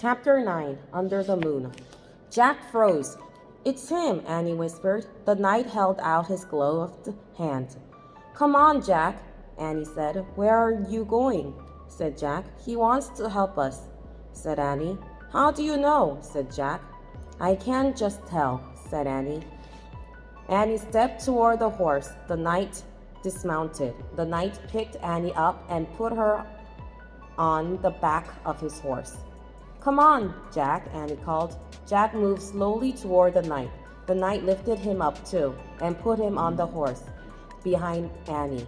Chapter 9 Under the Moon. Jack froze. "It's him," Annie whispered. The knight held out his gloved hand. "Come on, Jack," Annie said. "Where are you going?" said Jack. "He wants to help us," said Annie. "How do you know?" said Jack. "I can't just tell," said Annie. Annie stepped toward the horse. The knight dismounted. The knight picked Annie up and put her on the back of his horse. "Come on, Jack," Annie called. Jack moved slowly toward the knight. The knight lifted him up too and put him on the horse behind Annie.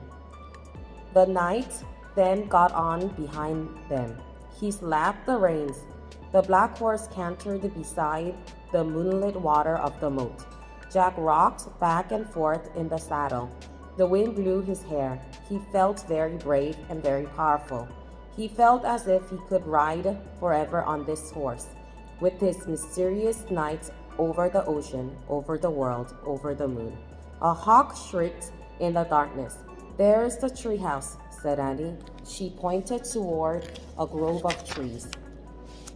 The knight then got on behind them. He slapped the reins. The black horse cantered beside the moonlit water of the moat. Jack rocked back and forth in the saddle. The wind blew his hair. He felt very brave and very powerful. He felt as if he could ride forever on this horse, with his mysterious knight over the ocean, over the world, over the moon. A hawk shrieked in the darkness. "There's the treehouse," said Annie. She pointed toward a grove of trees.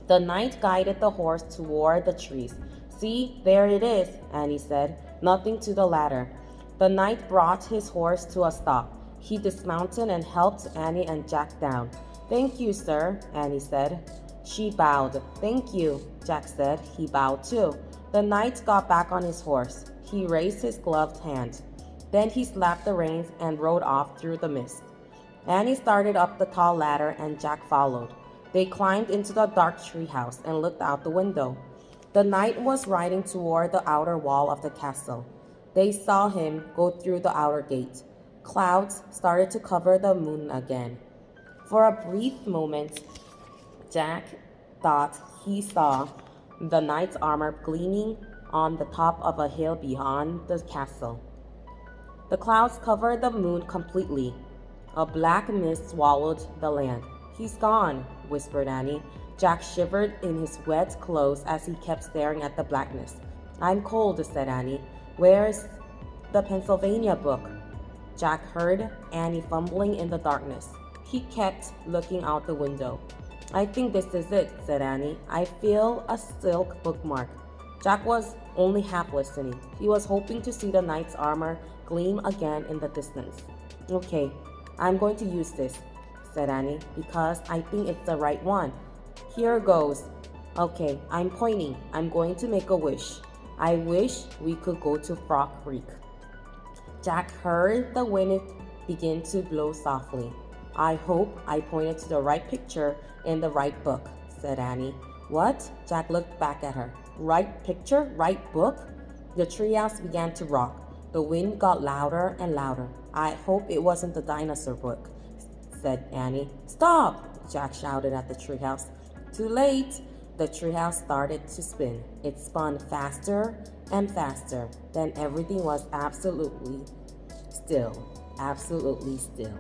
The knight guided the horse toward the trees. "See, there it is," Annie said, nothing to the ladder. The knight brought his horse to a stop. He dismounted and helped Annie and Jack down. "Thank you, sir," Annie said. She bowed. "Thank you," Jack said. He bowed too. The knight got back on his horse. He raised his gloved hand. Then he slapped the reins and rode off through the mist. Annie started up the tall ladder and Jack followed. They climbed into the dark treehouse and looked out the window. The knight was riding toward the outer wall of the castle. They saw him go through the outer gate. Clouds started to cover the moon again. For a brief moment, Jack thought he saw the knight's armor gleaming on the top of a hill beyond the castle. The clouds covered the moon completely. A black mist swallowed the land. "He's gone," whispered Annie. Jack shivered in his wet clothes as he kept staring at the blackness. "I'm cold," said Annie. "Where's the Pennsylvania book?" Jack heard Annie fumbling in the darkness. He kept looking out the window. "I think this is it," said Annie. "I feel a silk bookmark." Jack was only half listening. He was hoping to see the knight's armor gleam again in the distance. "Okay, I'm going to use this," said Annie, "because I think it's the right one. Here goes. Okay, I'm pointing. I'm going to make a wish. I wish we could go to Frog Creek." Jack heard the wind begin to blow softly. "I hope I pointed to the right picture in the right book," said Annie. "What?" Jack looked back at her. "Right picture? Right book?" The treehouse began to rock. The wind got louder and louder. "I hope it wasn't the dinosaur book," said Annie. "Stop!" Jack shouted at the treehouse. Too late! The treehouse started to spin. It spun faster and faster. Then everything was absolutely still. Absolutely still.